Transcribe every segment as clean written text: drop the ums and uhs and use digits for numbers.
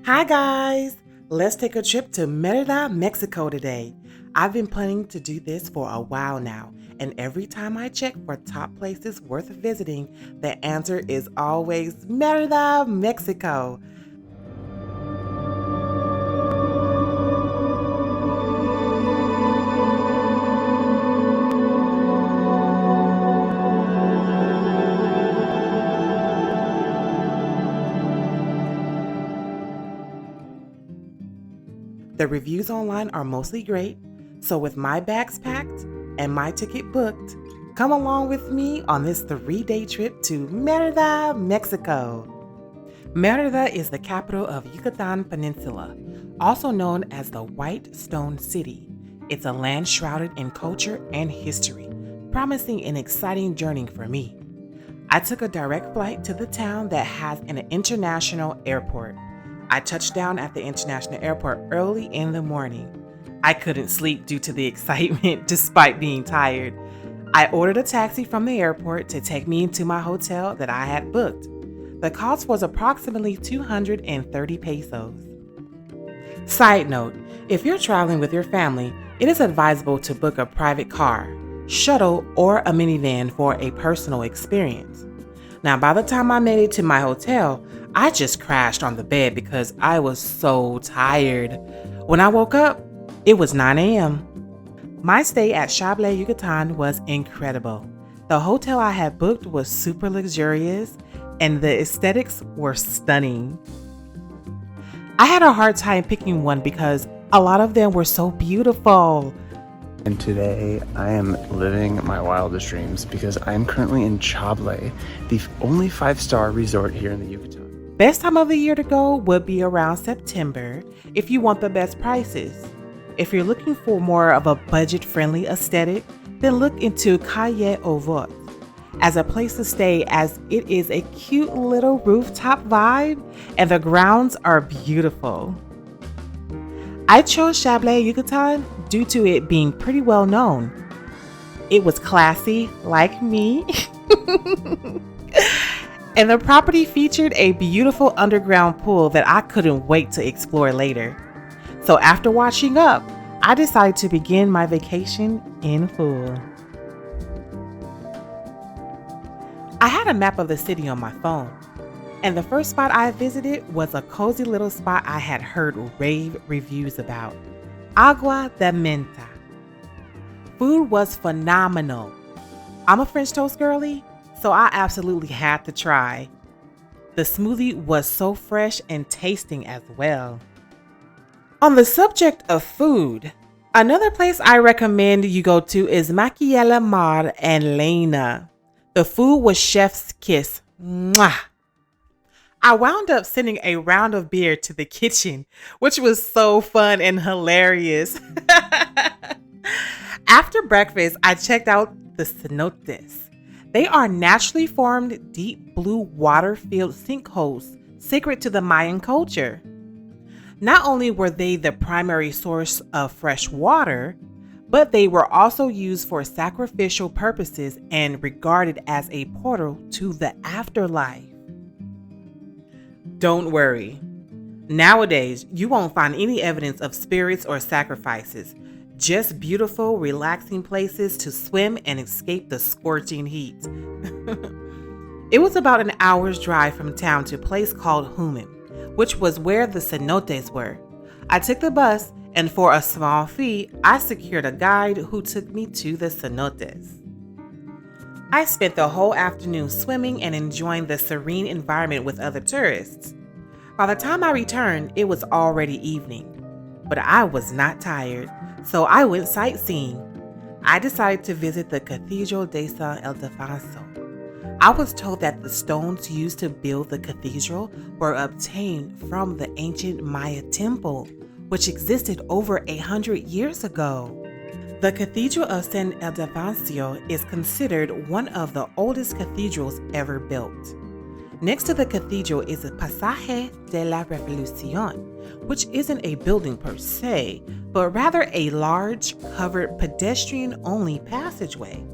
Hi guys! Let's take a trip to Mérida, Mexico today. I've been planning to do this for a while now, and every time I check for top places worth visiting, the answer is always Mérida, Mexico. The reviews online are mostly great, so with my bags packed and my ticket booked, come along with me on this 3-day trip to Mérida, Mexico. Mérida is the capital of Yucatán Peninsula, also known as the White Stone City. It's a land shrouded in culture and history, promising an exciting journey for me. I took a direct flight to the town that has an international airport. I touched down at the international airport early in the morning. I couldn't sleep due to the excitement despite being tired. I ordered a taxi from the airport to take me to my hotel that I had booked. The cost was approximately 230 pesos. Side note, if you're traveling with your family, it is advisable to book a private car, shuttle, or a minivan for a personal experience. Now, by the time I made it to my hotel, I just crashed on the bed because I was so tired. When I woke up, it was 9 a.m. My stay at Chablais, Yucatán was incredible. The hotel I had booked was super luxurious and the aesthetics were stunning. I had a hard time picking one because a lot of them were so beautiful. And today I am living my wildest dreams because I am currently in Chablais, the only 5-star resort here in the Yucatan. Best time of the year to go would be around September if you want the best prices. If you're looking for more of a budget-friendly aesthetic, then look into Calle au Vot as a place to stay, as it is a cute little rooftop vibe and the grounds are beautiful. I chose Chablais, Yucatán due to it being pretty well known. It was classy, like me. And the property featured a beautiful underground pool that I couldn't wait to explore later. So after washing up, I decided to begin my vacation in full. I had a map of the city on my phone, and the first spot I visited was a cozy little spot I had heard rave reviews about, Agua de Menta. Food was phenomenal. I'm a French toast girly, so I absolutely had to try. The smoothie was so fresh and tasting as well. On the subject of food, another place I recommend you go to is Maquiella Mar and Lena. The food was chef's kiss. Mwah! I wound up sending a round of beer to the kitchen, which was so fun and hilarious. After breakfast, I checked out the cenotes. They are naturally formed, deep blue water-filled sinkholes sacred to the Mayan culture. Not only were they the primary source of fresh water, but they were also used for sacrificial purposes and regarded as a portal to the afterlife. Don't worry. Nowadays, you won't find any evidence of spirits or sacrifices. Just beautiful, relaxing places to swim and escape the scorching heat. It was about an hour's drive from town to a place called Human, which was where the cenotes were. I took the bus, and for a small fee, I secured a guide who took me to the cenotes. I spent the whole afternoon swimming and enjoying the serene environment with other tourists. By the time I returned, it was already evening, but I was not tired. So I went sightseeing. I decided to visit the Cathedral de San Ildefonso. I was told that the stones used to build the cathedral were obtained from the ancient Maya temple, which existed over 100 years ago. The Cathedral of San Ildefonso is considered one of the oldest cathedrals ever built. Next to the cathedral is the Pasaje de la Revolución, which isn't a building per se, but rather a large, covered, pedestrian-only passageway.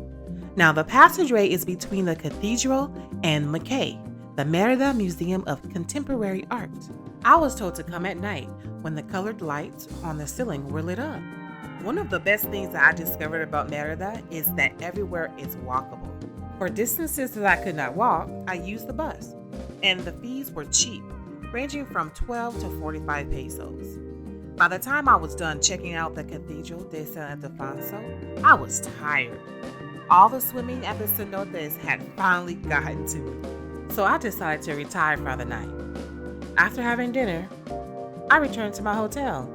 Now, the passageway is between the cathedral and McKay, the Mérida Museum of Contemporary Art. I was told to come at night when the colored lights on the ceiling were lit up. One of the best things that I discovered about Mérida is that everywhere is walkable. For distances that I could not walk, I used the bus, and the fees were cheap, ranging from 12 to 45 pesos. By the time I was done checking out the Cathedral de San Ildefonso, I was tired. All the swimming at the cenotes had finally gotten to me, so I decided to retire for the night. After having dinner, I returned to my hotel.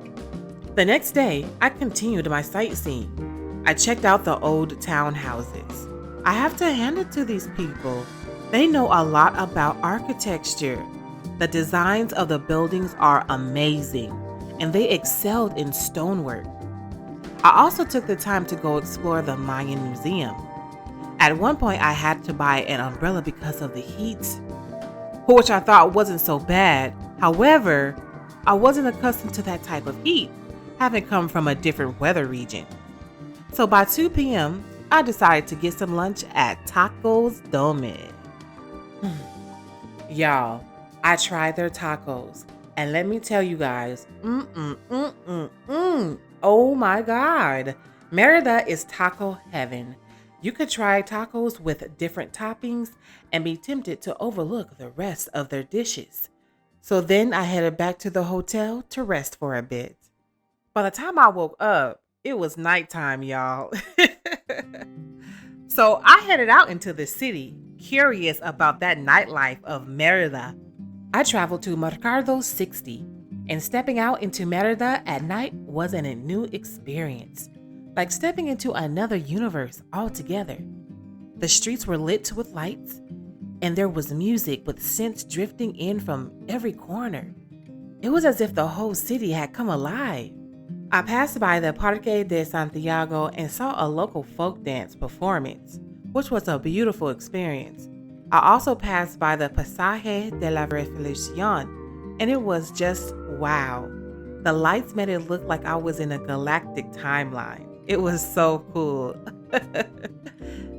The next day, I continued my sightseeing. I checked out the old townhouses. I have to hand it to these people. They know a lot about architecture. The designs of the buildings are amazing, and they excelled in stonework. I also took the time to go explore the Mayan Museum. At one point, I had to buy an umbrella because of the heat, which I thought wasn't so bad. However, I wasn't accustomed to that type of heat, having come from a different weather region. So by 2 p.m., I decided to get some lunch at Tacos Dome. Y'all, I tried their tacos, and let me tell you guys, oh my God, Mérida is taco heaven. You could try tacos with different toppings and be tempted to overlook the rest of their dishes. So then I headed back to the hotel to rest for a bit. By the time I woke up, it was nighttime, y'all. So I headed out into the city, curious about that nightlife of Mérida. I traveled to Mercado 60, and stepping out into Mérida at night wasn't a new experience. Like stepping into another universe altogether. The streets were lit with lights, and there was music with scents drifting in from every corner. It was as if the whole city had come alive. I passed by the Parque de Santiago and saw a local folk dance performance, which was a beautiful experience. I also passed by the Pasaje de la Revolucion, and it was just wow. The lights made it look like I was in a galactic timeline. It was so cool.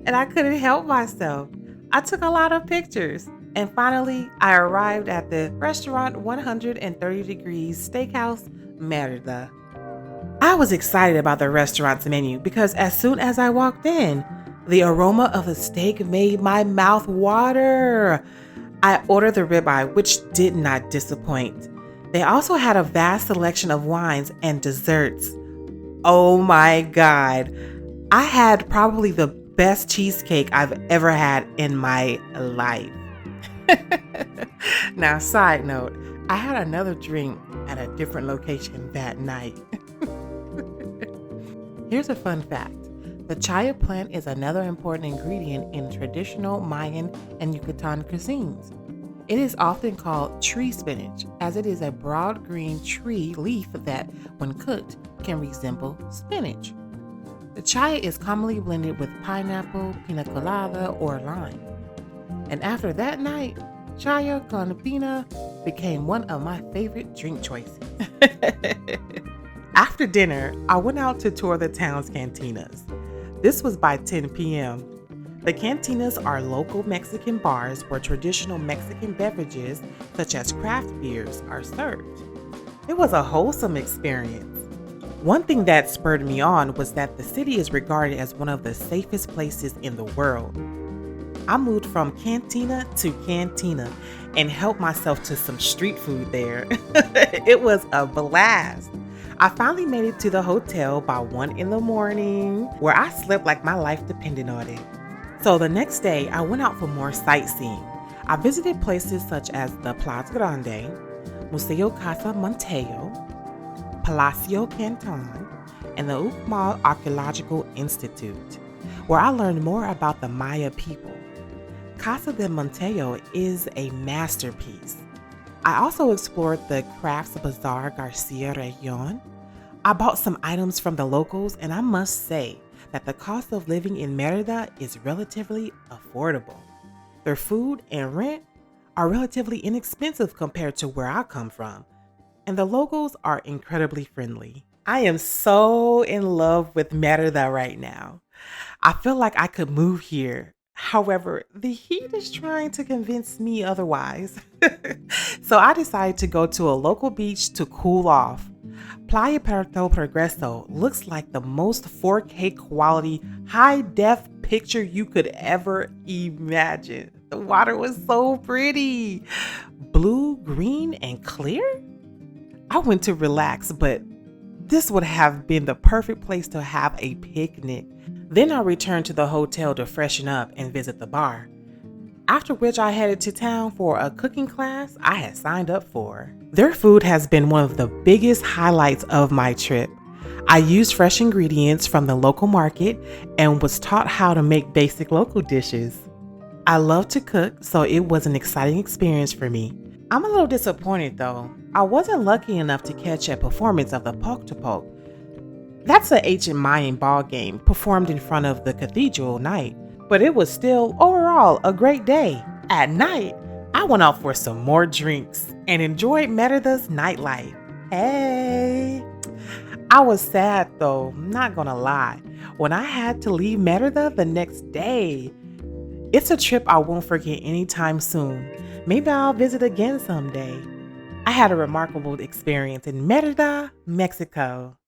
And I couldn't help myself. I took a lot of pictures. And finally, I arrived at the restaurant 130 Degrees Steakhouse, Mérida. I was excited about the restaurant's menu because as soon as I walked in, the aroma of the steak made my mouth water. I ordered the ribeye, which did not disappoint. They also had a vast selection of wines and desserts. Oh my God. I had probably the best cheesecake I've ever had in my life. Now, side note, I had another drink at a different location that night. Here's a fun fact. The chaya plant is another important ingredient in traditional Mayan and Yucatan cuisines. It is often called tree spinach, as it is a broad green tree leaf that, when cooked, can resemble spinach. The chaya is commonly blended with pineapple, pina colada, or lime. And after that night, chaya con pina became one of my favorite drink choices. After dinner, I went out to tour the town's cantinas. This was by 10 p.m. The cantinas are local Mexican bars where traditional Mexican beverages, such as craft beers, are served. It was a wholesome experience. One thing that spurred me on was that the city is regarded as one of the safest places in the world. I moved from cantina to cantina and helped myself to some street food there. It was a blast. I finally made it to the hotel by 1 a.m, where I slept like my life depended on it. So the next day, I went out for more sightseeing. I visited places such as the Plaza Grande, Museo Casa Montejo, Palacio Canton, and the Uxmal Archaeological Institute, where I learned more about the Maya people. Casa de Montejo is a masterpiece. I also explored the Crafts Bazaar Garcia Region. I bought some items from the locals, and I must say that the cost of living in Mérida is relatively affordable. Their food and rent are relatively inexpensive compared to where I come from, and the locals are incredibly friendly. I am so in love with Mérida right now. I feel like I could move here. However, the heat is trying to convince me otherwise. So I decided to go to a local beach to cool off. Playa Puerto Progreso looks like the most 4K quality, high def picture you could ever imagine. The water was so pretty. Blue, green, and clear? I went to relax, but this would have been the perfect place to have a picnic. Then I returned to the hotel to freshen up and visit the bar. After which I headed to town for a cooking class I had signed up for. Their food has been one of the biggest highlights of my trip. I used fresh ingredients from the local market and was taught how to make basic local dishes. I love to cook, so it was an exciting experience for me. I'm a little disappointed though. I wasn't lucky enough to catch a performance of the Polk to Polk. That's an ancient Mayan ball game performed in front of the cathedral night, but it was still overall a great day. At night, I went out for some more drinks and enjoyed Merida's nightlife. Hey! I was sad though, not gonna lie, when I had to leave Merida the next day. It's a trip I won't forget anytime soon. Maybe I'll visit again someday. I had a remarkable experience in Mérida, Mexico.